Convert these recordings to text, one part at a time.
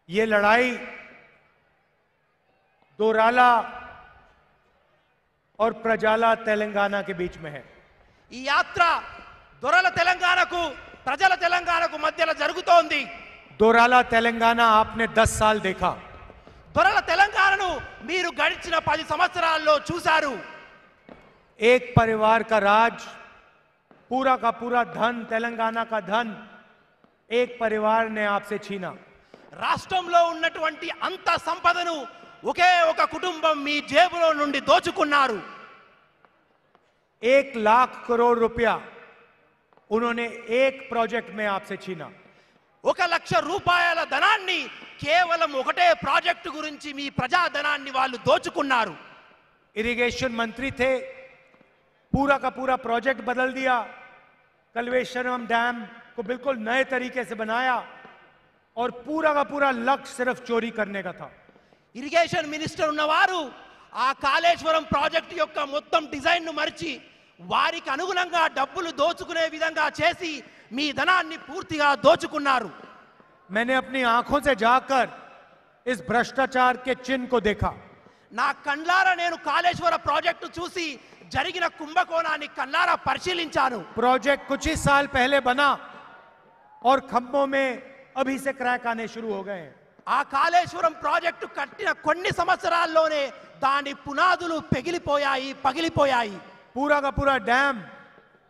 ये लड़ाई दोराला और प्रजाला तेलंगाना के बीच में है। ఈ యాత్ర దొరల తెలంగాణకు ప్రజల తెలంగాణకు మధ్యలో జరుగుతోంది। दोराला तेलंगाना आपने 10 साल देखा। దొరల తెలంగాణను మీరు గడిచిన 10 సంవత్సరాల్లో చూశారు। एक परिवार का राज, पूरा का पूरा धन, तेलंगाना का धन एक परिवार ने आपसे छीना। రాష్ట్రంలో ఉన్నటువంటి అంత సంపదను ఒకే ఒక కుటుంబం మీ జేబులో నుండి దోచుకున్నారు। 1 लाख करोड़ रुपया उन्होंने एक प्रोजेक्ट में आपसे छीना। 1 లక్ష రూపాయల ధనాన్ని కేవలం ఒకటే ప్రాజెక్టు గురించి మీ ప్రజా ధనాన్ని వాళ్ళు దోచుకున్నారు। इरिगेशन मंत्री थे, पूरा का पूरा प्रोजेक्ट बदल दिया। कल्वेश्वरम डैम को बिल्कुल नए तरीके से बनाया और पूरा का पूरा लक्ष्य सिर्फ चोरी करने का था। ఇరిగేషన్ మినిస్టర్ ఉన్నవారు ఆ కాళేశ్వరం ప్రాజెక్టు యొక్క మొత్తం డిజైన్ ను మర్చి వారికి అనుగుణంగా డబ్బులు దోచుకునే విధంగా చేసి మీ ధనాన్ని పూర్తిగా దోచుకున్నారు। मैंने अपनी आंखों से जाकर इस भ्रष्टाचार के चिन्ह को देखा। నా కళ్ళారా నేను కాళేశ్వర ప్రాజెక్టు చూసి జరిగిన కుంభకోణాన్ని కళ్ళారా పరిశీలించాను। प्रोजेक्ट कुछ ही साल पहले बना और खंभों में अभी से क्रैक आने शुरू हो गए हैं। ఆ కాళేశ్వరం ప్రాజెక్టు కట్టిన కొన్ని సంవత్సరాల్లోనే దాని పునాదులు పగిలిపోయాయి। पूरा का पूरा डैम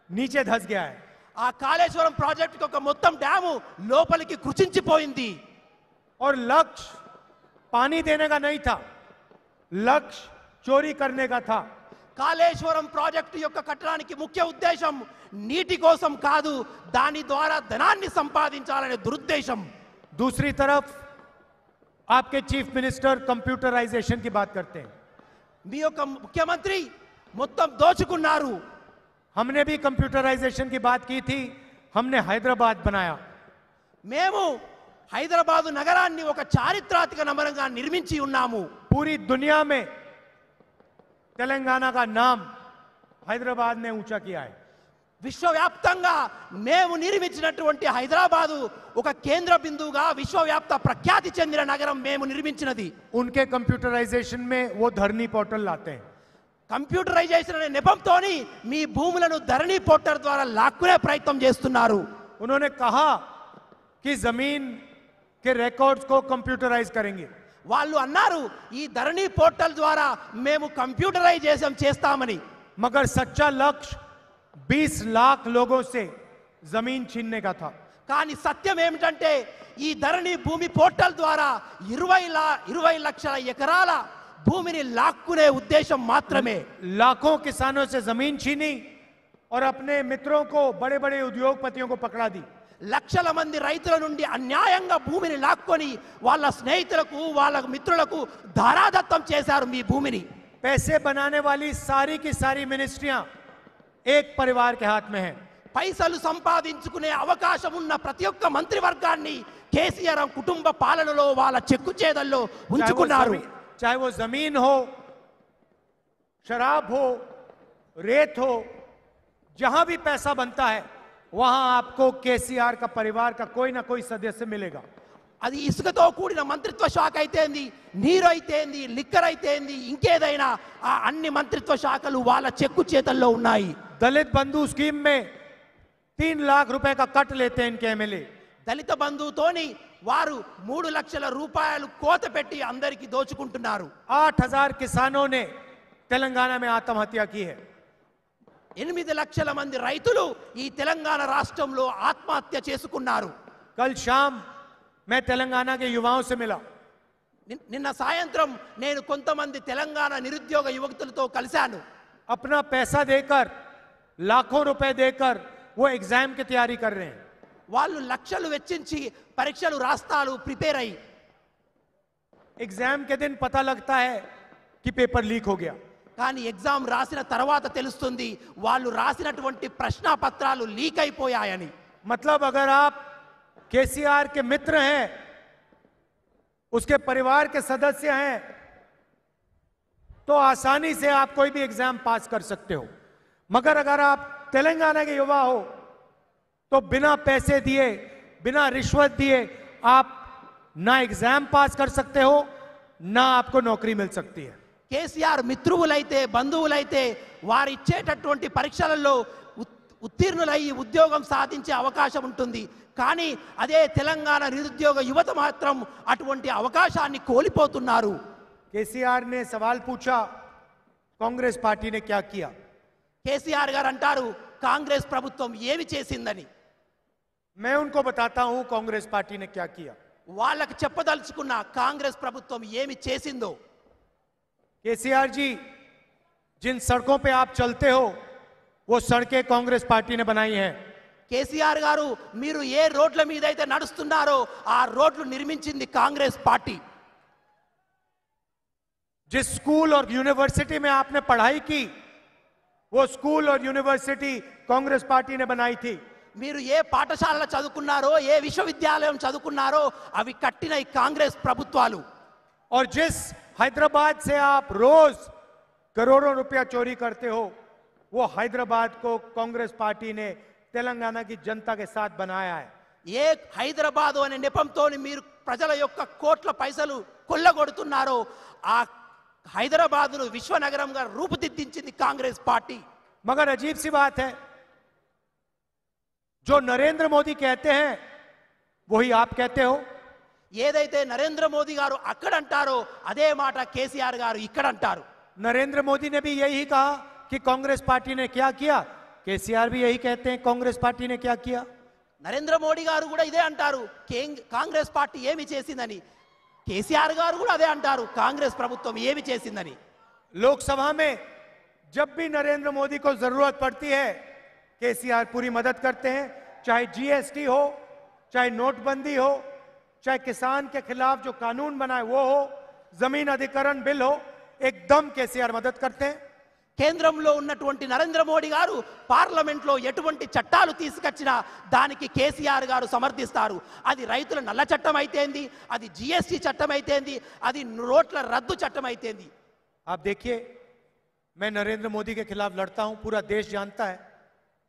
नीचे धंस गया है। ఆ కాళేశ్వరం ప్రాజెక్టు యొక్క మొత్తం డ్యాము లోపలికి కృషించిపోయింది। और लक्ष्य पानी देने का नहीं था, लक्ष्य चोरी करने का था। కాళేశ్వరం ప్రాజెక్టు యొక్క కట్టడానికి ముఖ్య ఉద్దేశం నీటి కోసం కాదు, దాని ద్వారా ధనాన్ని సంపాదించాలనే దురుద్దేశం। दूसरी तरफ आपके चीफ मिनिस्टर कंप्यूटराइजेशन की बात करते हैं। మీ యొక్క ముఖ్యమంత్రి మొత్తం దోచుకున్నారు। हमने भी कंप्यूटराइजेशन की बात की थी, हमने हैदराबाद बनाया। మేము హైదరాబాదు నగరాన్ని ఒక చారిత్రాత్మక నగరంగా నిర్మించి ఉన్నాము। पूरी दुनिया में तेलंगाना का नाम हैदराबाद ने ऊंचा किया है। విశ్వవ్యాప్తంగా మేము నిర్మించినటువంటి హైదరాబాదు ఒక కేంద్ర బిందువుగా విశ్వవ్యాప్త ప్రఖ్యాతి చెందిన నగరం మేము నిర్మించినది। उनके कंप्यूटराइजेशन में वो धरनी पोर्टल लाते हैं। కంప్యూటరైజేషన్ అనే నెపంతోని మీ భూములను ధరణి పోర్టల్ ద్వారా లాక్కునే ప్రయత్నం చేస్తున్నారు। उन्होंने कहा कि जमीन के रिकॉर्ड्स को कंप्यूटराइज करेंगे। వాళ్ళు అన్నారు ఈ ధరణి పోర్టల్ ద్వారా మేము కంప్యూటరైజేషన్ చేస్తామని। मगर सच्चा लक्ष्य 20 लाख लोगों से जमीन छीनने का था। కానీ సత్యం ఏమిటంటే ఈ ధరణి భూమి పోర్టల్ ద్వారా 20 లక్షల ఎకరాల భూమిని లాక్కునే ఉద్దేశం మాత్రమే। लाखों किसानों से जमीन छीनी और अपने मित्रों को, बड़े बड़े उद्योगपतियों को पकड़ा दी। లక్షల మంది రైతుల నుండి అన్యాయంగా భూమిని లాక్కొని వాళ్ళ స్నేహితులకు వాళ్ళ మిత్రులకు ధారాదత్తం చేశారు మీ భూమిని। पैसे बनाने वाली सारी की सारी मिनिस्ट्रियां एक परिवार के हाथ में है। పైసలు సంపాదించుకునే అవకాశం ఉన్న ప్రతి ఒక్క మంత్రివర్గాన్ని కేసీఆర్ కుటుంబ పాలనలో వాళ్ళ చెక్కు చేదల్లో ఉంచుకున్నారు। चाहे वो जमीन हो, शराब हो, रेत हो, जहां भी पैसा बनता है वहां आपको केसीआर का परिवार का कोई ना कोई सदस्य मिलेगा। అది ఇసుకతో కూడిన మంత్రిత్వ శాఖ అయితేంది, నీరు అయితేంది, లిక్కర్ అయితేంది, ఇంకేదైనా ఆ అన్ని మంత్రిత్వ శాఖలు వాళ్ళ చెక్కు చేతల్లో ఉన్నాయి। दलित बंधु स्कीम में 3 लाख रुपए का कट लेते हैं इनके एमएलए। దళిత బంధువుతోని వారు 3 లక్షల రూపాయలు కోత పెట్టి అందరికి దోచుకుంటున్నారు। 8,000 किसानों ने तेलंगाना में आत्महत्या की है। 8 లక్షల మంది రైతులు ఈ తెలంగాణ రాష్ట్రంలో ఆత్మహత్య చేసుకున్నారు। कल शाम मैं तेलंगाना के युवाओं से मिला। నిన్న సాయంత్రం నేను కొంతమంది తెలంగాణ నిరుద్యోగ యువకులతో కలిశాను। अपना पैसा देकर, लाखों रुपए देकर वो एग्जाम की तैयारी कर रहे हैं। వాళ్ళు లక్షలు వెచ్చించి పరీక్షలు రాస్తారు, ప్రిపేర్ అయ్యి एग्जाम के दिन पता लगता है कि पेपर लीक हो गया। కానీ ఎగ్జామ్ రాసిన తర్వాత తెలుస్తుంది వాళ్ళు రాసినటువంటి ప్రశ్న పత్రాలు లీక్ అయిపోయాయని। मतलब अगर आप केसीआर के मित्र हैं, उसके परिवार के सदस्य हैं, तो आसानी से आप कोई भी एग्जाम पास कर सकते हो। मगर अगर आप तेलंगाना के युवा हो तो बिना पैसे दिए, बिना रिश्वत दिए आप ना एग्जाम पास कर सकते हो, ना आपको नौकरी मिल सकती है। కేసీఆర్ మిత్రువులైతే బంధువులైతే వారు ఇచ్చేటటువంటి పరీక్షలలో ఉత్తీర్ణులయ్యి ఉద్యోగం సాధించే అవకాశం ఉంటుంది. కానీ అదే తెలంగాణ నిరుద్యోగ యువత మాత్రం అటువంటి అవకాశాన్ని కోల్పోతున్నారు. केसीआर ने सवाल पूछा, कांग्रेस पार्टी ने क्या किया? కేసీఆర్ గారు అంటారు కాంగ్రెస్ ప్రభుత్వం ఏమి చేసిందని. मैं उनको बताता हूं कांग्रेस पार्टी ने क्या किया। వాళ్ళకి చెప్పదలుచుకున్న కాంగ్రెస్ ప్రభుత్వం ఏమి చేసిందో. केसीआर जी, जिन सड़कों पे आप चलते हो वो सड़कें कांग्रेस पार्टी ने बनाई हैं। కేసీఆర్ గారు మీరు ఏ రోడ్ల మీద అయితే నడుస్తున్నారో ఆ రోడ్లు నిర్మించింది కాంగ్రెస్ పార్టీ. जिस स्कूल और यूनिवर्सिटी में आपने पढ़ाई की वो स्कूल और यूनिवर्सिटी कांग्रेस पार्टी ने बनाई थी। మీరు ఏ పాఠశాలలో చదువుకున్నారో ఏ విశ్వవిద్యాలయం చదువుకున్నారో అవి కట్టిన ఈ కాంగ్రెస్ ప్రభుత్వాలు. और जिस हैदराबाद से आप रोज करोड़ों रुपया चोरी करते हो वो हैदराबाद को कांग्रेस पार्टी ने तेलंगाना की जनता के साथ बनाया है। ఏ హైదరాబాద్ అనే నెపంతో మీరు ప్రజల యొక్క కోట్ల పైసలు కొల్లగొడుతున్నారో ఆ హైదరాబాద్ను విశ్వనగరంగా రూపుదిద్దించింది కాంగ్రెస్ పార్టీ. मगर अजीब सी बात है, जो नरेंद्र मोदी कहते हैं वही आप कहते हो। ఏదైతే నరేంద్ర మోదీ గారు అక్కడ అంటారో అదే మాట కేసీఆర్ గారు ఇక్కడ అంటారు. नरेंद्र मोदी ने भी यही कहा कि कांग्रेस पार्टी ने क्या किया, केसीआर भी यही कहते हैं कांग्रेस पार्टी ने क्या किया। నరేంద్ర మోడీ గారు కూడా ఇదే అంటారు కాంగ్రెస్ పార్టీ ఏమి చేసిందని. కేసీఆర్ గారు కూడా అదే అంటారు కాంగ్రెస్ ప్రభుత్వం ఏమి చేసిందని. लोकसभा में जब भी नरेंद्र मोदी को जरूरत पड़ती है केसीआर पूरी मदद करते हैं, चाहे जीएसटी हो, चाहे नोटबंदी हो, चाहे किसान के खिलाफ जो कानून बनाए वो हो, जमीन अधिकरण बिल हो, एकदम केसीआर मदद करते हैं। కేంద్రంలో ఉన్నటువంటి నరేంద్ర మోడీ గారు పార్లమెంట్లో ఎటువంటి చట్టాలు తీసుకొచ్చినా దానికి కేసీఆర్ గారు సమర్థిస్తారు. అది రైతుల నల్ల చట్టం అయితేంది, అది జిఎస్టీ చట్టం అయితేంది, అది నోట్ల రద్దు చట్టం అయితేంది. आप देखिए, मैं नरेंद्र मोदी के खिलाफ लड़ता हूं, पूरा देश जानता है।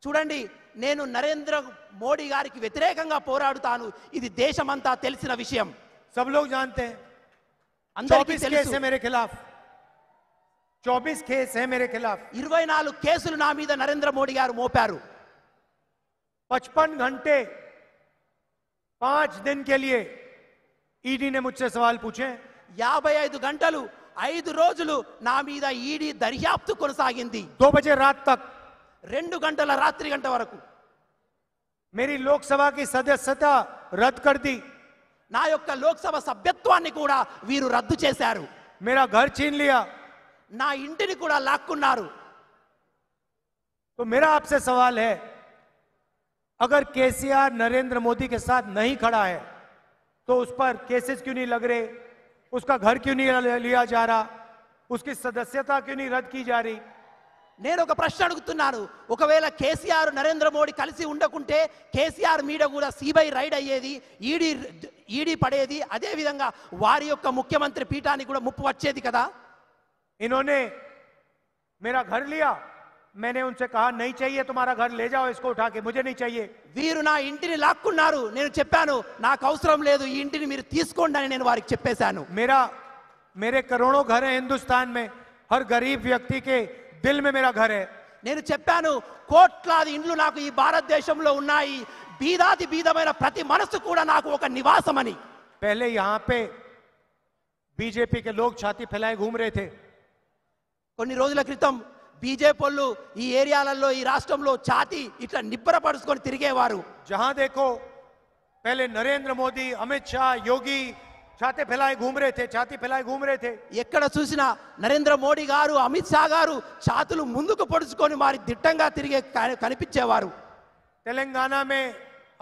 చూడండి, నేను నరేంద్ర మోడీ గారికి వ్యతిరేకంగా పోరాడుతాను, ఇది దేశమంతా తెలిసిన విషయం. सब लोग जानते हैं। అందరికీ 24 केस తెలుసు. है मेरे खिलाफ, 24 केस है मेरे खिलाफ। 24 కేసులు నా మీద నరేంద్ర మోడీ గారు మోపారు. 55 घंटे 5 दिन के लिए ईडी ने मुझसे सवाल पूछे। 55 గంటలు 5 రోజులు నా మీద ఈడీ దర్యాప్తు కొనసాగింది. 2 बजे रात तक 2 గంటల రాత్రి గంట వరకు मेरी लोकसभा की सदस्यता रद्द कर दी, నా యొక్క లోక్సభ సభ్యత్వాన్ని కూడా వీరు రద్దు చేశారు. मेरा घर छीन लिया। నా ఇంటిని కూడా లాక్కున్నారు. तो मेरा आपसे सवाल है, अगर केसीआर नरेंद्र मोदी के साथ नहीं खड़ा है तो उस पर केसेस क्यों नहीं लग रहे, उसका घर क्यों नहीं लिया जा रहा, उसकी सदस्यता क्यों नहीं रद्द की जा रही? నేను ఒక ప్రశ్న అడుగుతున్నాను. ఒకవేళ కేసీఆర్ నరేంద్ర మోడీ కలిసి ఉండకుంటే కేసీఆర్ మీద కూడా సిబిఐ రైడ్ అయ్యేది, ఈడీ పడేది, అదే విధంగా వారి యొక్క ముఖ్యమంత్రి పీఠానికి కూడా ముప్పు వచ్చేది కదా. इन्होंने मेरा घर लिया, मैंने उनसे कहा नहीं चाहिए तुम्हारा घर, ले जाओ इसको उठा के, मुझे नहीं चाहिए। వీరు నా ఇంటిని లాక్కున్నారు. నేను చెప్పాను నాకు అవసరం లేదు, ఈ ఇంటిని మీరు తీసుకోండి అని నేను వారికి చెప్పేశాను. मेरे करोड़ों घर हैं हिंदुस्तान में, हर गरीब व्यक्ति के दिल में मेरा घर है। నేను చెప్పాను కోట్లాది ఇండ్లు నాకు ఈ భారతదేశంలో ఉన్నాయి, బీదాది బీదమైన ప్రతి మనసు కూడా నాకు ఒక నివాసమని. पहले यहां पे बीजेपी के लोग छाती फैलाए घूम रहे थे। కొన్ని రోజుల క్రితం బీజేపీ వాళ్ళు ఈ ఏరియాలలో ఈ రాష్ట్రంలో ఛాతీ ఇట్లా నిబ్బరపరుచుకొని తిరిగేవారు. जहां देखो पहले नरेंद्र मोदी, अमित शाह, योगी छाती फैलाए घूम रहे थे, छाती फैलाए घूम रहे थे। ఎక్కడ చూసినా నరేంద్ర మోడీ గారు, అమిత్ షా గారు ఛాతులు ముందుకు పొడుచుకొని వారి దిట్టంగా తిరిగే కనిపించేవారు. तेलंगाना में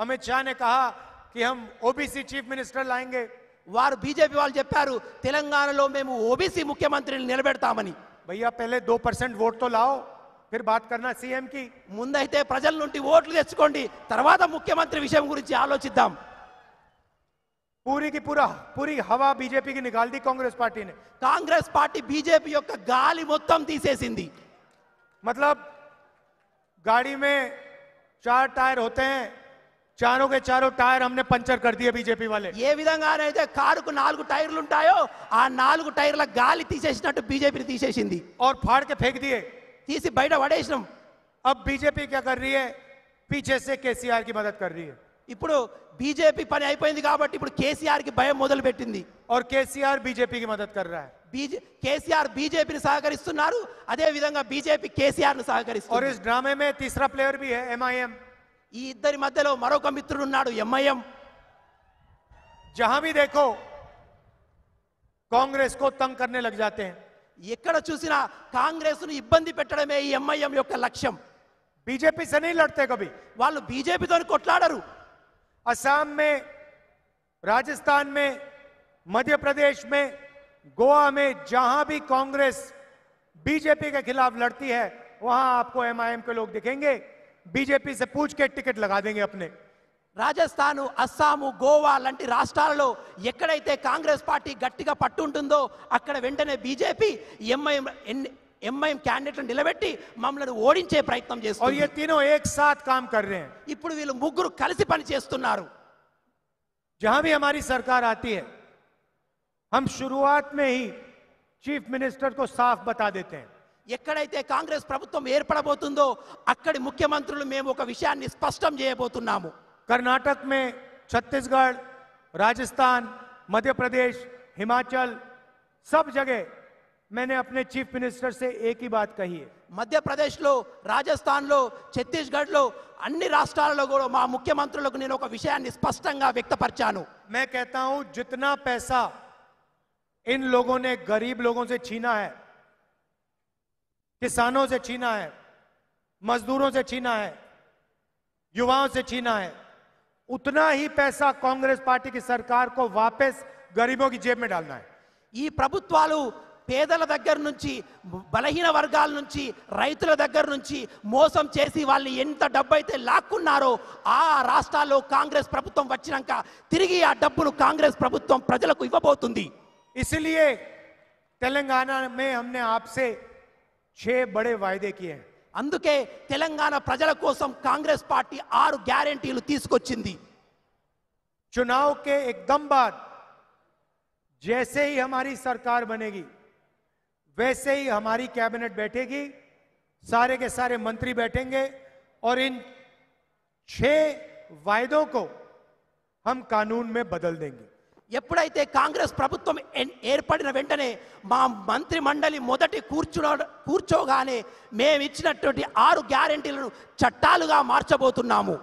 अमित शाह ने कहा कि हम ओबीसी चीफ मिनिस्टर लाएंगे। వారు బీజేపీ వాళ్ళు చెప్పారు తెలంగాణలో మేము ఓబీసీ ముఖ్యమంత్రిని నిలబెడతామని. भैया पहले 2% वोट तो लाओ, फिर बात करना सीएम की। ముందైతే ప్రజల నుండి ఓట్లు తెచ్చుకోండి, తర్వాత ముఖ్యమంత్రి విషయం గురించి ఆలోచిద్దాం. पूरी हवा बीजेपी की निकाल दी कांग्रेस पार्टी ने। కాంగ్రెస్ పార్టీ బీజేపీ యొక్క గాలి మొత్తం తీసేసింది. मतलब गाड़ी में 4 टायर होते हैं, चारों के चारों टायर हमने पंचर कर दिए बीजेपी वाले। ఏ విధంగానైతే కారుకు 4 టైర్లు ఉంటాయో ఆ 4 టైర్ల గాలి తీసేసినట్టు బీజేపీ తీసేసింది, और फाड़ के फेंक दिए। తీసి బయట పడేసినాం। अब बीजेपी क्या कर रही है? पीछे से केसीआर की मदद कर रही है। ఇప్పుడు బీజేపీ పని అయిపోయింది కాబట్టి ఇప్పుడు కేసీఆర్ కి భయం మొదలు పెట్టింది। और केसीआर बीजेपी की मदद कर रहा है। కేసీఆర్ బీజేపీని సహకరిస్తున్నారు, అదే విధంగా బీజేపీ కేసీఆర్ ను और సహకరిస్తుంది। इस ड्रामे में तीसरा प्लेयर भी है, एमआईएम। ఈ ఇద్దరి మధ్యలో మరొక మిత్రుడు ఉన్నాడు, ఎంఐఎం। जहां भी देखो कांग्रेस को तंग करने लग जाते हैं। ఎక్కడ చూసినా కాంగ్రెస్ ను ఇబ్బంది పెట్టడమే ఈ ఎంఐఎం యొక్క లక్ష్యం। बीजेपी से नहीं लड़ते कभी। వాళ్ళు బీజేపీతో కొట్లాడరు। असम में, राजस्थान में, मध्य प्रदेश में, गोवा में जहां भी कांग्रेस बीजेपी के खिलाफ लड़ती है वहां आपको एमआईएम के लोग दिखेंगे। बीजेपी से पूछ के टिकट लगा देंगे अपने। రాజస్థాన్, అస్సాము, గోవా లాంటి రాష్ట్రాలలో ఎక్కడైతే కాంగ్రెస్ పార్టీ గట్టిగా పట్టుంటుందో అక్కడ వెంటనే బీజేపీ ఎంఐఎం క్యాండిడేట్లను నిలబెట్టి మమ్మల్ని ఓడించే ప్రయత్నం और చేస్తుంది। ये तीनों एक साथ काम कर रहे हैं। ఇప్పుడు వీళ్ళు ముగ్గురు కలిసి పని చేస్తున్నారు। जहां भी हमारी सरकार आती है हम शुरुआत में ही चीफ मिनिस्टर को साफ बता देते हैं। ఎక్కడైతే కాంగ్రెస్ ప్రభుత్వం ఏర్పడబోతుందో అక్కడి ముఖ్యమంత్రులు మేము ఒక విషయాన్ని స్పష్టం చేయబోతున్నాము। कर्नाटक में, छत्तीसगढ़, राजस्थान, मध्य प्रदेश, हिमाचल, सब जगह मैंने अपने चीफ मिनिस्टर से एक ही बात कही है। మధ్యప్రదేశ్లో, రాజస్థాన్లో, ఛత్తీస్గఢ్లో అన్ని రాష్ట్రాలలో కూడా మా ముఖ్యమంత్రులకు నేను ఒక విషయాన్ని స్పష్టంగా వ్యక్తపరిచాను। मैं कहता हूं जितना पैसा इन लोगों ने गरीब लोगों से छीना है, किसानों से छीना है, मजदूरों से छीना है, युवाओं से छीना है, उतना ही पैसा कांग्रेस पार्टी की सरकार को वापस गरीबों की जेब में डालना है। ఈ ప్రభుత్వాలు పేదల దగ్గర నుంచి, బలహీన వర్గాల నుంచి, రైతుల దగ్గర నుంచి మోసం చేసి వాళ్ళు ఎంత డబ్బు అయితే లాక్కున్నారో ఆ రాష్ట్రాల్లో కాంగ్రెస్ ప్రభుత్వం వచ్చినాక తిరిగి ఆ డబ్బును కాంగ్రెస్ ప్రభుత్వం ప్రజలకు ఇవ్వబోతుంది। इसलिए तेलंगाना में हमने आपसे 6 बड़े वायदे किए हैं। అందుకే తెలంగాణ ప్రజల కోసం కాంగ్రెస్ పార్టీ 6 గ్యారెంటీలు తీసుకొచ్చింది। चुनाव के एकदम बाद जैसे ही हमारी सरकार बनेगी वैसे ही हमारी कैबिनेट बैठेगी, सारे के सारे मंत्री बैठेंगे और इन 6 वायदों को हम कानून में बदल देंगे। ఎప్పుడైతే కాంగ్రెస్ ప్రభుత్వం ఏర్పడిన వెంటనే మా మంత్రి మండలి మొదటి కూర్చోగానే మేము ఇచ్చినటువంటి 6 గ్యారెంటీలను చట్టాలుగా మార్చబోతున్నాము।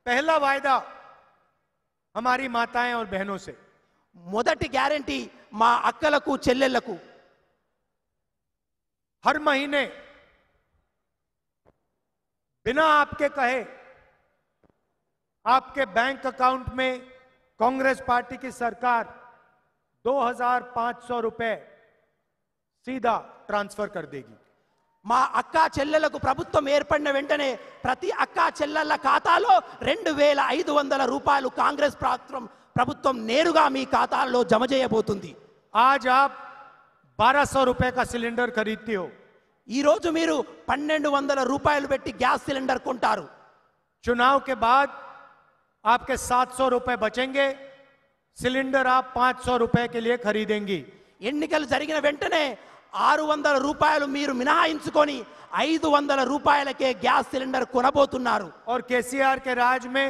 पहला वायदा हमारी माताएं और बहनों से। మొదటి గ్యారెంటీ మా అక్కలకు చెల్లెళ్లకు हर महीने बिना आपके कहे आपके बैंक अकाउंट में कांग्रेस पार्टी की सरकार 2500 रुपए सीधा ट्रांसफर कर देगी। మా అక్కా చెల్లెలకు ప్రభుత్వం ఏర్పడిన వెంటనే ప్రతి అక్కా చెల్లెళ్ళ ఖాతాలో 2500 రూపాయలు కాంగ్రెస్ ప్రభుత్వం నేరుగా మీ ఖాతాల్లో జమ చేయబోతుంది। आज आप 1200 रुपए का सिलेंडर खरीदती हो, ఈ రోజు మీరు 1200 రూపాయలు పెట్టి గ్యాస్ సిలిండర్ కొంటారు। चुनाव के बाद आपके 700 रुपए बचेंगे, सिलेंडर आप 500 रुपए के लिए खरीदेंगी। ఎన్నికలు జరిగిన వెంటనే 600 రూపాయలు మీరు మినహాయించుకొని 500 రూపాయలకే గ్యాస్ సిలిండర్ కొనబోతున్నారు। और केसीआर के राज में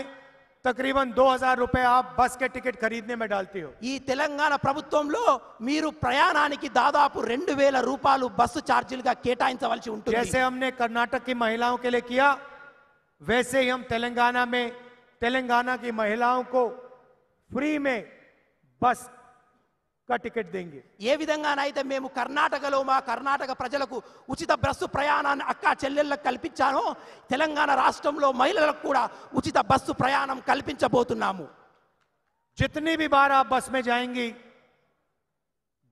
तकरीबन 2000 रुपए आप बस के टिकट खरीदने में डालती हो। ఈ తెలంగాణ ప్రభుత్వంలో మీరు ప్రయాణానికి దాదాపు 2000 రూపాయలు బస్సు ఛార్జీలుగా కేటాయించవలసి ఉంటుంది। जैसे हमने कर्नाटक की महिलाओं के लिए किया वैसे ही हम तेलंगाना में तेलंगाना की महिलाओं को फ्री में बस का टिकट देंगे। ఏ విధంగానైతే మేము కర్ణాటకలో మా కర్ణాటక ప్రజలకు ఉచిత బస్సు ప్రయాణాన్ని అక్కా చెల్లెళ్ళకు కల్పించానో తెలంగాణ రాష్ట్రంలో మహిళలకు కూడా ఉచిత బస్సు ప్రయాణం కల్పించబోతున్నాము। जितनी भी बार आप बस में जाएंगी,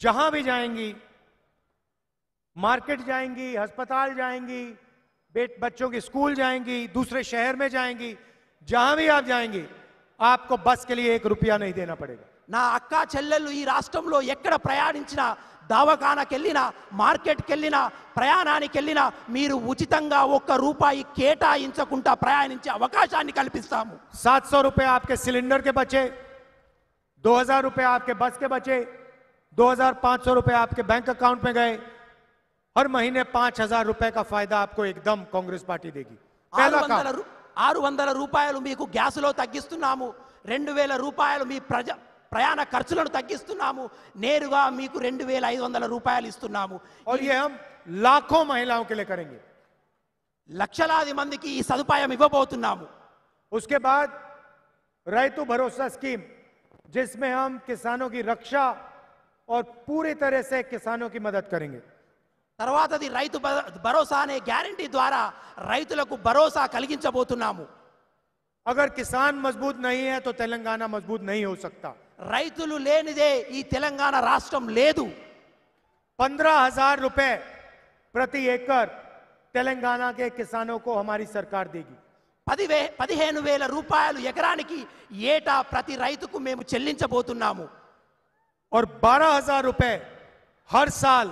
जहां भी जाएंगी, मार्केट जाएंगी, अस्पताल जाएंगी, बच्चों की स्कूल जाएंगी, दूसरे शहर में जाएंगी, जहां भी आप जाएंगी आपको बस के लिए 1 रुपया नहीं देना पड़ेगा। నా అక్క చెల్లెళ్ళు ఈ రాష్ట్రంలో ఎక్కడ ప్రయాణించినా, దవాఖానాకి వెళ్ళినా, మార్కెట్కి వెళ్ళినా, ప్రయాణానికి వెళ్ళినా మీరు ఉచితంగా ₹1 కేటాయించకుండా ప్రయాణించే అవకాశాన్ని కల్పిస్తాము. 700 रुपए आपके सिलेंडर के बचे, 2000 रुपए आपके बस के बचे, 2500 रुपए आपके बैंक अकाउंट में गए. हर महीने 5000 रुपए का फायदा आपको एकदम कांग्रेस पार्टी देगी. पहला काम. 600 రూపాయలు మీకు గ్యాసులో తగ్గిస్తున్నాము. 2000 రూపాయలు మీ ప్రయాణ ఖర్చులను తగ్గిస్తున్నాము. నేరుగా మీకు 2500 రూపాయలు ఇస్తున్నాము. और ये हम लाखों महिलाओं के लिए करेंगे. లక్షలాది మందికి ఈ సదుపాయం ఇవ్వబోతున్నాము. उसके बाद రైతు भरोसा स्कीम, जिसमें हम किसानों की रक्षा और पूरी तरह से किसानों की मदद करेंगे. తర్వాతది రైతు భరోసా అనే గ్యారెంటీ ద్వారా రైతులకు భరోసా కలిగించబోతున్నాము. अगर किसान मजबूत नहीं है तो तेलंगाना मजबूत नहीं हो सकता. రైతులు లేనిదే ఈ తెలంగాణ రాష్ట్రం లేదు. 15,000 रुपए प्रति एकड़ तेलंगाना के किसानों को हमारी सरकार देगी. 15,000 రూపాయలు ఎకరానికి ఏటా ప్రతి రైతుకు మేము చెల్లించబోతున్నాము. और 12,000 रुपए हर साल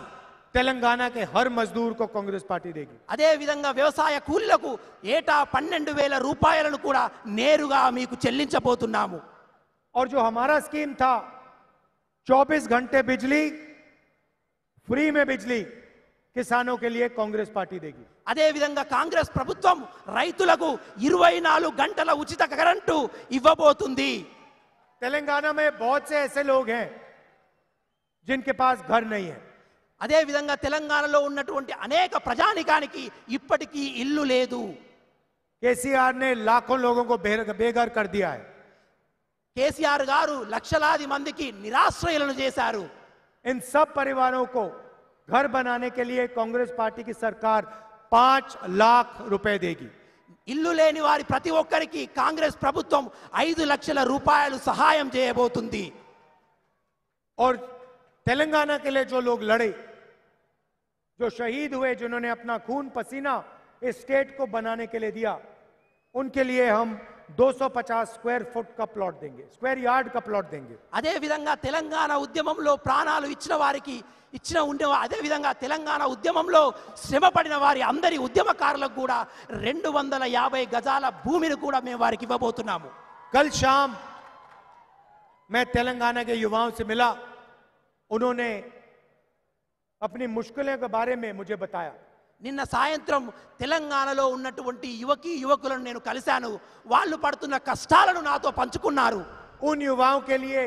तेलंगाना के हर मजदूर को कांग्रेस पार्टी देगी. అదే విధంగా వ్యవసాయ కూలీలకు ఏటా 12,000 రూపాయలను కూడా నేరుగా మీకు చెల్లించబోతున్నాము. और जो हमारा स्कीम था 24 घंटे बिजली, फ्री में बिजली किसानों के लिए कांग्रेस पार्टी देगी. అదే విధంగా కాంగ్రెస్ ప్రభుత్వం రైతులకు 24 గంటల ఉచిత కరెంటు ఇవ్వబోతుంది. तेलंगाना में बहुत से ऐसे लोग हैं जिनके पास घर नहीं है. అదే విధంగా తెలంగాణలో ఉన్నటువంటి అనేక ప్రజానికానికి ఇప్పటికీ ఇల్లు లేదు. केसीआर ने लाखों लोगों को बेघर कर दिया है. కేసీఆర్ గారు లక్షలాది మందికి నిరాశ్రయులను చేశారు. इन सब परिवारों को घर बनाने के लिए कांग्रेस पार्टी की सरकार 5 लाख रुपए देगी. ఇల్లు లేని వారి ప్రతి ఒక్కరికి కాంగ్రెస్ ప్రభుత్వం 5 లక్షల రూపాయలు సహాయం చేయబోతుంది. और तेलंगाना के लिए जो लोग लड़े, जो शहीद हुए, जिन्होंने अपना खून पसीना इस स्टेट को बनाने के लिए दिया, उनके लिए हम 250 स्क्वायर फुट का प्लॉट देंगे, स्क्वायर यार्ड का प्लॉट देंगे. అదే విధంగా తెలంగాణ ఉద్యమంలో ప్రాణాలు ఇచ్చిన వారికి అదే విధంగా తెలంగాణ ఉద్యమంలో శ్రమపడిన వారి అందరి ఉద్యమకారులకు కూడా 250 గజాల భూమిని కూడా మేము వారికి ఇవ్వబోతున్నాము. कल शाम मैं तेलंगाना के युवाओं से मिला. उन्होंने अपनी मुश्किलों के बारे में मुझे बताया. నిన్న సాయంత్రం తెలంగాణలో ఉన్నటువంటి యువకులను నేను కలిశాను. వాళ్ళు పడుతున్న కష్టాలను నాతో పంచుకున్నారు. उन युवाओं के लिए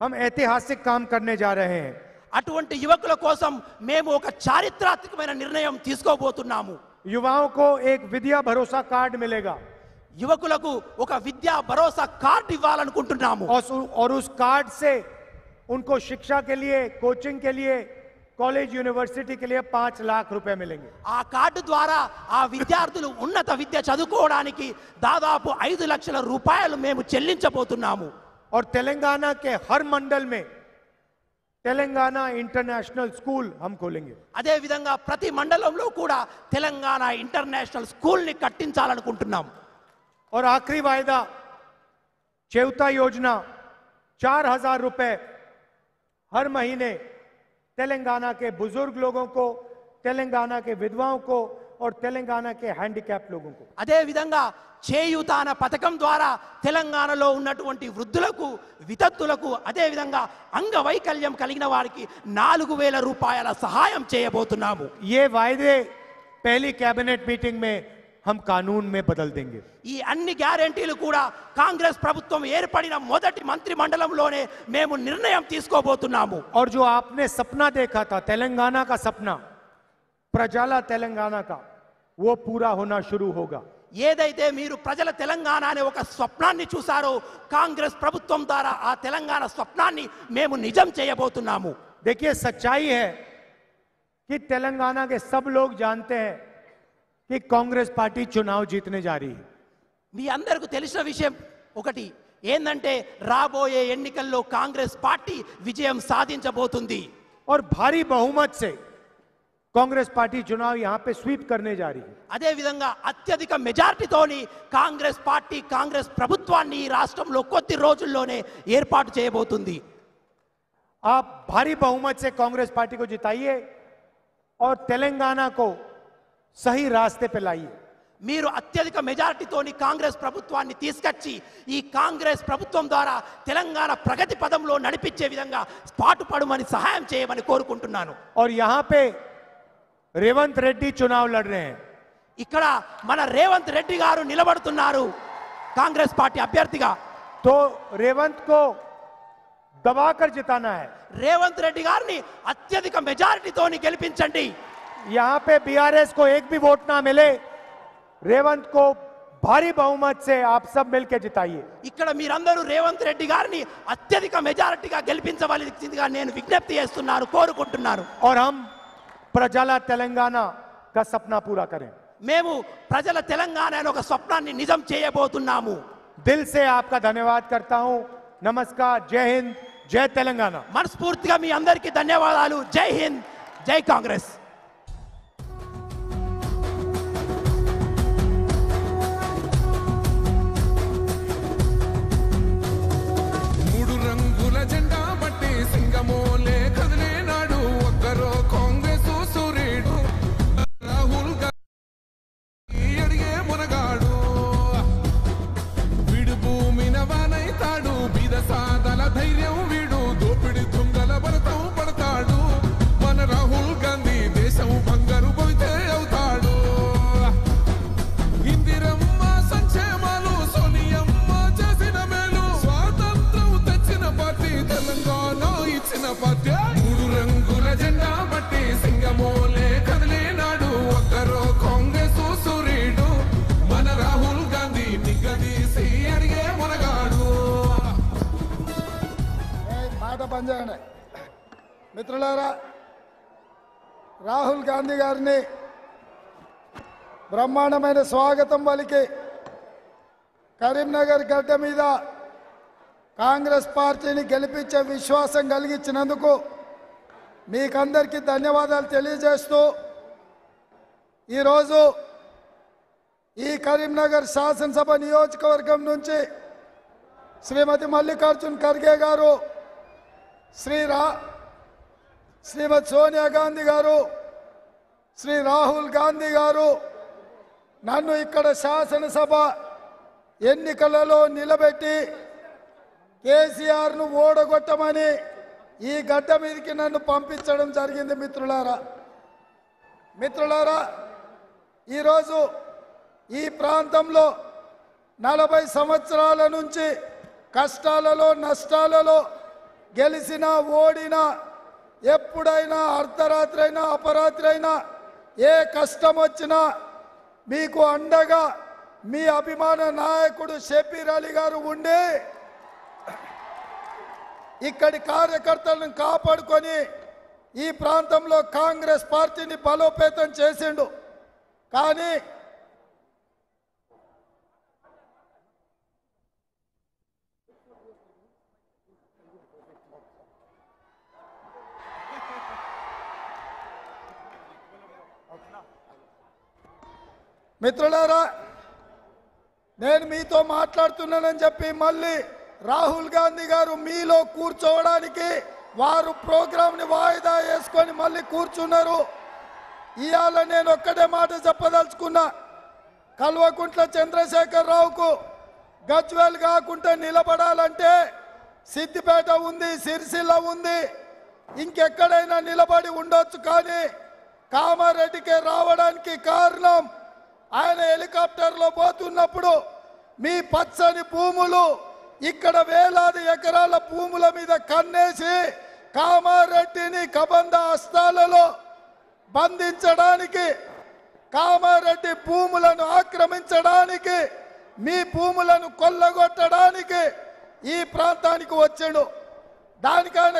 हम ऐतिहासिक काम करने जा रहे हैं. అటువంటి యువకుల కోసం మేము ఒక చారిత్రాత్మకమైన నిర్ణయం తీసుకోబోతున్నాము. युवाओं को एक विद्या भरोसा कार्ड मिलेगा. యువకులకు ఒక విద్యా భరోసా కార్డు ఇవ్వాలనుకుంటున్నాము. और उस कार्ड से उनको शिक्षा के लिए, कोचिंग के लिए, कॉलेज यूनिवर्सिटी के लिए 5 लाख रुपए मिलेंगे. ఆ కార్డు ద్వారా ఆ విద్యార్థులు ఉన్నత విద్య చదువుకోవడానికి దాదాపు 5 లక్షల రూపాయలు మేము చెల్లించబోతున్నాము. और तेलंगाना के हर मंडल में तेलंगाना इंटरनेशनल स्कूल हम खोलेंगे. అదే విధంగా ప్రతి మండలంలో కూడా తెలంగాణ ఇంటర్నేషనల్ స్కూల్ ని కట్టించాలనుకుంటున్నాం. और आखिरी वायदा, चेवता योजना 4,000 रुपए हर महीने तेलंगाना के बुजुर्ग लोगों को, तेलंगाना के विधवाओं को और तेलंगाना के हैंडीकैप लोगों को. అదే విధంగా చేయూత అనే పథకం ద్వారా తెలంగాణలో ఉన్నటువంటి వృద్ధులకు, వితంతులకు, అదే విధంగా అంగవైకల్యం కలిగిన వారికి 4,000 రూపాయల సహాయం చేయబోతున్నాము. ये वायदे पहली कैबिनेट मीटिंग में हम कानून में बदल देंगे. ఈ అన్ని గ్యారెంటీలు కూడా కాంగ్రెస్ ప్రభుత్వం ఏర్పడిన మొదటి మంత్రి మండలంలోనే మేము నిర్ణయం తీసుకోబోతున్నాము. और जो आपने सपना देखा था तेलंगाना का सपना, प्रजाला तेलंगाना का, वो पूरा होना शुरू होगा. ఏదైతే మీరు ప్రజల తెలంగాణ అనే ఒక స్వప్నాన్ని చూసారో కాంగ్రెస్ ప్రభుత్వం ద్వారా ఆ తెలంగాణ స్వప్నాన్ని మేము నిజం చేయబోతున్నాము. देखिए, सच्चाई है कि तेलंगाना के सब लोग जानते हैं कि कांग्रेस पार्टी चुनाव जीतने जा रही है. మీ అందరికీ తెలిసిన విషయం ఒకటి ఏందంటే రాబోయే ఎన్నికల్లో కాంగ్రెస్ పార్టీ విజయం సాధించబోతుంది. और भारी बहुमत से कांग्रेस पार्टी चुनाव यहां पे स्वीप करने जा रही है। అదే విధంగా అత్యధిక మెజారిటీతోని కాంగ్రెస్ పార్టీ కాంగ్రెస్ ప్రభుత్వాన్ని ఈ రాష్ట్రంలో కొద్ది రోజుల్లోనే ఏర్పాటు చేయబోతుంది. आप भारी बहुमत से कांग्रेस पार्टी को जिताइए और तेलंगाना को सही रास्ते पे लाइए। మీరు అత్యధిక మెజారిటీతోని కాంగ్రెస్ ప్రభుత్వాన్ని తీసుకొచ్చి ఈ కాంగ్రెస్ ప్రభుత్వం ద్వారా తెలంగాణ ప్రగతి పదంలో నడిపించే విధంగా పాటుపడమని సహాయం చేయమని కోరుకుంటున్నాను. और यहां पे रेवंत रेड्डी चुनाव लड़ रहे हैं। ఇక్కడ మన రేవంత్ రెడ్డి గారు నిలబడుతున్నారు కాంగ్రెస్ పార్టీ అభ్యర్థిగా. तो रेवंत को दबाकर जिताना है। రేవంత్ రెడ్డి గారిని అత్యధిక మెజారిటీతోని గెలిపించండి. यहां पे बीआरएस को एक भी वोट ना मिले, रेवंत को भारी बहुमत से आप सब मिलकर जिताइए। ఇక్కడ మీరందరూ రేవంత్ రెడ్డి గారిని అత్యధిక మెజారిటీగా గెలిపించవలసిందిగా నేను విజ్ఞప్తి చేస్తున్నాను, కోరుకుంటున్నాను. और हम प्रजाला तेलंगाना का सपना पूरा करें। మేము ప్రజల తెలంగాణ అనే ఒక స్వప్నాన్ని నిజం చేయబోతున్నాము. दिल से आपका धन्यवाद करता हूं। नमस्कार, जय हिंद, जय तेलंगाना। మనస్ఫూర్తిగా మీ అందరికీ ధన్యవాదాలు. జై హింద్, జై కాంగ్రెస్. మూడు రంగుల జెండా బట్టి సింగమోలే కదిలే నాడు ఒక్కరో కాంగ్రెస్ సూర్యుడు రాహుల్ గాంధీ అడిగే మునగాడు వీడు భూమిన వానైతాడు బీద సాదల ధైర్యం వీడు దోపిడి దొంగల భరతం పడతాడు మన రాహుల్ గాంధీ దేశం బంగారు భవితే అవుతాడు ఇందిరమ్మ సంక్షేమాలు సోనియమ్మ చేసిన మేలు స్వాతంత్రం తెచ్చిన పార్టీ తెలంగాణ ఇచ్చిన పార్టీ మూడు రంగుల జెండా బట్టి సింగమోలే కదిలే నాడు ఒక్కరో కాంగ్రెస్ సూర్యుడు మన రాహుల్ గాంధీ నిగ్గదీసి అడిగే మునగాడు. మాట పనిచేయండి మిత్రులారా. రాహుల్ గాంధీ గారిని బ్రహ్మాండమైన స్వాగతం పలికి కరీంనగర్ గడ్డ మీద కాంగ్రెస్ పార్టీని గెలిపించే విశ్వాసం కలిగించినందుకు మీకందరికీ ధన్యవాదాలు తెలియజేస్తూ ఈరోజు ఈ కరీంనగర్ శాసనసభ నియోజకవర్గం నుంచి శ్రీమతి మల్లికార్జున్ ఖర్గే గారు, శ్రీమతి సోనియా గాంధీ గారు, శ్రీ రాహుల్ గాంధీ గారు నన్ను ఇక్కడ శాసనసభ ఎన్నికలలో నిలబెట్టి కేసీఆర్ను ఓడగొట్టమని ఈ గడ్డ మీదకి నన్ను పంపించడం జరిగింది. మిత్రులారా, ఈరోజు ఈ ప్రాంతంలో 40 సంవత్సరాల నుంచి కష్టాలలో నష్టాలలో గెలిచినా ఓడినా ఎప్పుడైనా అర్ధరాత్రి అయినా అపరాత్రి అయినా ఏ కష్టం వచ్చినా మీకు అండగా మీ అభిమాన నాయకుడు షబీర్ అలీ గారు ఉండి ఇక్కడి కార్యకర్తలను కాపాడుకొని ఈ ప్రాంతంలో కాంగ్రెస్ పార్టీని బలోపేతం చేసిండు. కానీ మిత్రులారా, నేను మీతో మాట్లాడుతున్నానని చెప్పి మళ్ళీ రాహుల్ గాంధీ గారు మీలో కూర్చోవడానికి వారు ప్రోగ్రాంని వాయిదా వేసుకొని మళ్ళీ కూర్చున్నారు. ఇవాళ నేను ఒక్కటే మాట చెప్పదలుచుకున్నా. కల్వకుంట్ల చంద్రశేఖర్ రావుకు గజ్వేల్ కాకుండా నిలబడాలంటే సిద్దిపేట ఉంది, సిరిసిల్ల ఉంది, ఇంకెక్కడైనా నిలబడి ఉండొచ్చు. కానీ కామారెడ్డికే రావడానికి కారణం ఆయన హెలికాప్టర్లో పోతున్నప్పుడు మీ పచ్చని భూములు ఇక్కడ వేలాది ఎకరాల భూముల మీద కన్నేసి కామారెడ్డిని కబంధ హస్తాలలో బంధించడానికి, కామారెడ్డి భూములను ఆక్రమించడానికి, మీ భూములను కొల్లగొట్టడానికి ఈ ప్రాంతానికి వచ్చాడు. దానికి ఆయన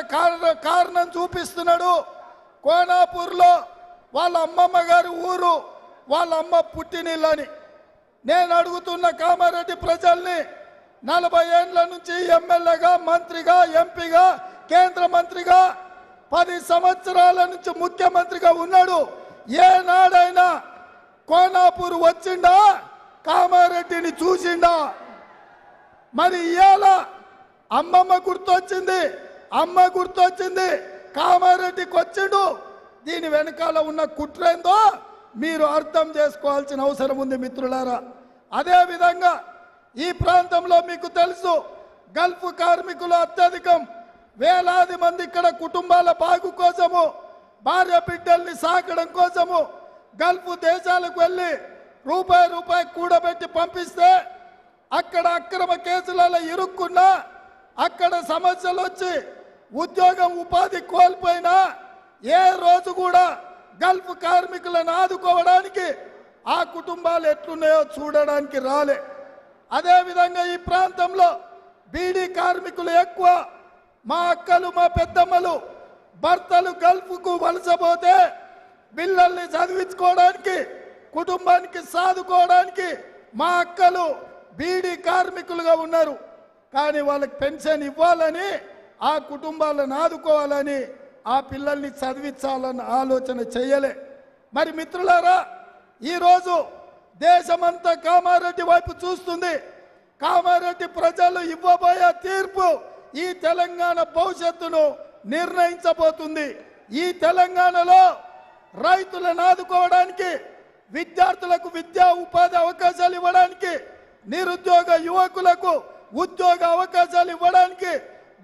కారణం చూపిస్తున్నాడు. కోనాపూర్లో వాళ్ళ అమ్మమ్మ గారి ఊరు, వాళ్ళ అమ్మ పుట్టినిల్లని. నేను అడుగుతున్న కామారెడ్డి ప్రజల్ని, 40 ఏళ్ల నుంచి ఎమ్మెల్యేగా, మంత్రిగా, ఎంపీగా, కేంద్ర మంత్రిగా, 10 సంవత్సరాల నుంచి ముఖ్యమంత్రిగా ఉన్నాడు. ఏనాడైనా కోనాపూర్ వచ్చిండా కామారెడ్డిని చూసిండా? మరి ఇవాళ అమ్మమ్మ గుర్తొచ్చింది, అమ్మ గుర్తొచ్చింది, కామారెడ్డికి వచ్చిండు. దీని వెనకాల ఉన్న కుట్రేందో మీరు అర్థం చేసుకోవాల్సిన అవసరం ఉంది మిత్రులారా. అదేవిధంగా ఈ ప్రాంతంలో మీకు తెలుసు గల్ఫ్ కార్మికులు అత్యధికం. వేలాది మంది ఇక్కడ కుటుంబాల బాగు కోసము, భార్య బిడ్డల్ని సాకడం కోసము గల్ఫ్ దేశాలకు వెళ్ళి రూపాయి కూడబెట్టి పంపిస్తే అక్కడ అక్రమ కేసులలో ఇరుక్కున్నా, అక్కడ సమస్యలు వచ్చి ఉద్యోగం ఉపాధి కోల్పోయినా ఏ రోజు కూడా గల్ఫ్ కార్మికులను ఆదుకోవడానికి ఆ కుటుంబాలు ఎట్లున్నాయో చూడడానికి రాలే. అదేవిధంగా ఈ ప్రాంతంలో బీడీ కార్మికులు ఎక్కువ. మా అక్కలు మా పెద్దమ్మలు భర్తలు గల్ఫ్కు వలసపోతే పిల్లల్ని చదివించుకోవడానికి, కుటుంబానికి సాదుకోవడానికి మా అక్కలు బీడీ కార్మికులుగా ఉన్నారు. కానీ వాళ్ళకి పెన్షన్ ఇవ్వాలని, ఆ కుటుంబాలను ఆదుకోవాలని, ఆ పిల్లల్ని చదివించాలన్న ఆలోచన చేయలే. మరి మిత్రులారా, ఈరోజు దేశమంతా కామారెడ్డి వైపు చూస్తుంది. కామారెడ్డి ప్రజలు ఇవ్వబోయే తీర్పు ఈ తెలంగాణ భవిష్యత్తును నిర్ణయించబోతుంది. ఈ తెలంగాణలో రైతులను ఆదుకోవడానికి, విద్యార్థులకు విద్యా ఉపాధి అవకాశాలు ఇవ్వడానికి, నిరుద్యోగ యువకులకు ఉద్యోగ అవకాశాలు ఇవ్వడానికి,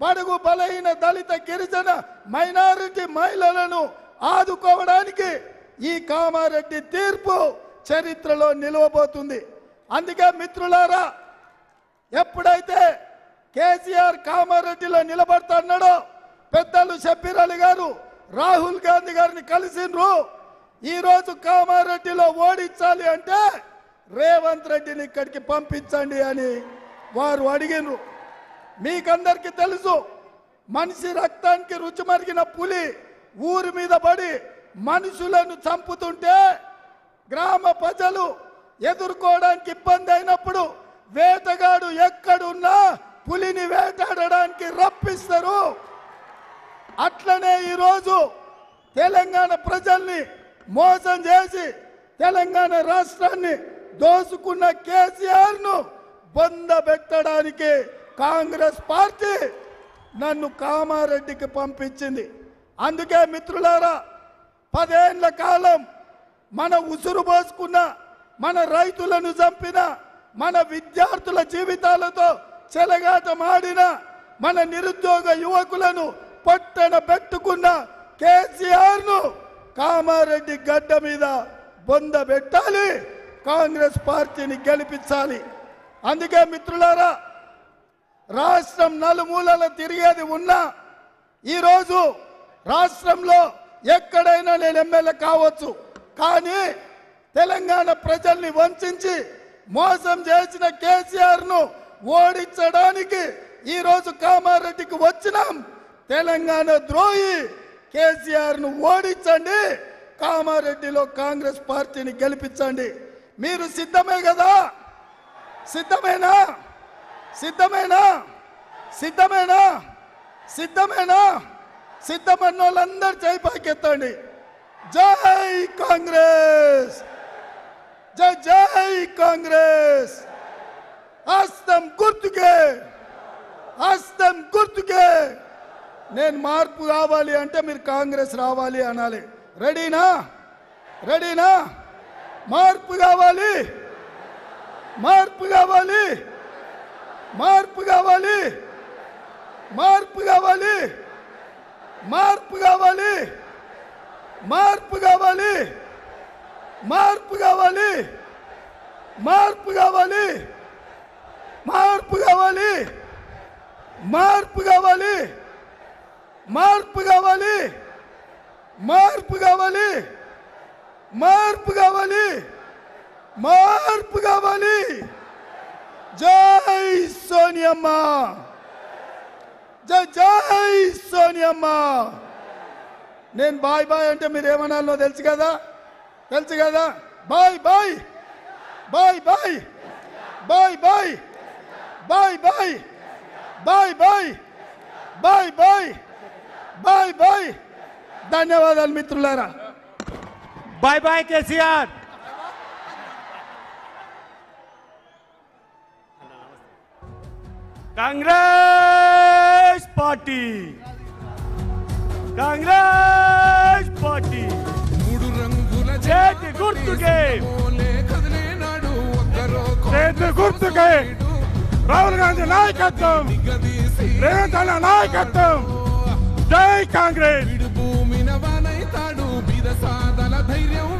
బడుగు బలహీన దళిత గిరిజన మైనారిటీ మహిళలను ఆదుకోవడానికి ఈ కామారెడ్డి తీర్పు చరిత్రలో నిలవబోతుంది. అందుకే మిత్రులారా, ఎప్పుడైతే కేసీఆర్ కామారెడ్డిలో నిలబడుతున్నాడో పెద్దలు షబ్బీర్ అలీ గారు రాహుల్ గాంధీ గారిని కలిసిండ్రు. ఈరోజు కామారెడ్డిలో ఓడించాలి అంటే రేవంత్ రెడ్డిని ఇక్కడికి పంపించండి అని వారు అడిగినరు. మీకందరికీ తెలుసు, మనిషి రక్తానికి రుచి మరిగిన పులి ఊరి మీద పడి మనుషులను చంపుతుంటే గ్రామ ప్రజలు ఎదుర్కోవడానికి ఇబ్బంది అయినప్పుడు వేటగాడు ఎక్కడున్నా పులిని వేటాడడానికి రప్పిస్తారు. అట్లనే ఈరోజు తెలంగాణ ప్రజల్ని మోసం చేసి తెలంగాణ రాష్ట్రాన్ని దోసుకున్న కేసీఆర్ను బొందబెట్టడానికి కాంగ్రెస్ పార్టీ నన్ను కామారెడ్డికి పంపించింది. అందుకే మిత్రులారా, 10 ఏళ్ల కాలం మన ఉసురు పోసుకున్న, మన రైతులను చంపిన, మన విద్యార్థుల జీవితాలతో చెలగాటమాడిన, మన నిరుద్యోగ యువకులను పట్టణ పెట్టుకున్న కేసీఆర్ను కామారెడ్డి గడ్డ మీద బొందబెట్టాలి, కాంగ్రెస్ పార్టీని గెలిపించాలి. అందుకే మిత్రులారా, రాష్ట్రం నలుమూలల తిరిగేది ఉన్నా ఈరోజు రాష్ట్రంలో ఎక్కడైనా నేను ఎమ్మెల్యే కావచ్చు, కానీ తెలంగాణ ప్రజల్ని వంచి మోసం చేసిన కేసీఆర్ను ఓడించడానికి ఈరోజు కామారెడ్డికి వచ్చినాం. తెలంగాణ ద్రోహి కేసీఆర్ను ఓడించండి, కామారెడ్డిలో కాంగ్రెస్ పార్టీని గెలిపించండి. మీరు సిద్ధమే కదా? సిద్ధమేనా? సిద్ధమేనా? సిద్ధమేనా? సిద్ధమేనా? సిద్ధమన్న వాళ్ళందరూ చేయి పైకెత్తండి. జై కాంగ్రెస్, జై జై కాంగ్రెస్. హస్తం గుర్తుకే, హస్తం గుర్తుకే. నేను మార్పు రావాలి అంటే మీరు కాంగ్రెస్ రావాలి అనాలి. రెడీనా? రెడీనా? మార్పు కావాలి, మార్పు కావాలి, మార్పు కావాలి, మార్పు కావాలి, మార్పు కావాలి, మార్పు కావాలి, మార్పు కావాలి, మార్పు కావాలి, మార్పు కావాలి, మార్పు కావాలి, మార్పు కావాలి, మార్పు కావాలి, మార్పు కావాలి, మార్పు కావాలి. జై సోనియమ్మ, జై జై సోనియమ్మ. నేను బాయ్ బాయ్ అంటే మీరు ఏమనాలో తెలుసు కదా? తెలుసు కదా? Bye bye, bye bye, bye bye, bye bye, bye bye, bye bye, bye bye. ధన్యవాదాలు మిత్రులారా. Bye bye KCR. Congress party, Congress party మూడు రంగుల చేతి గుర్తుకే, జెండాలే కదిలే నాడు ఒక్కరో చేతి గుర్తుకే రాహుల్ గాంధీ నాయకత్వం, గదీసి రేవంత్ అన్న నాయకత్వం, జై కాంగ్రెస్। భూమిన వానైతాడు బీద సాదల ధైర్యం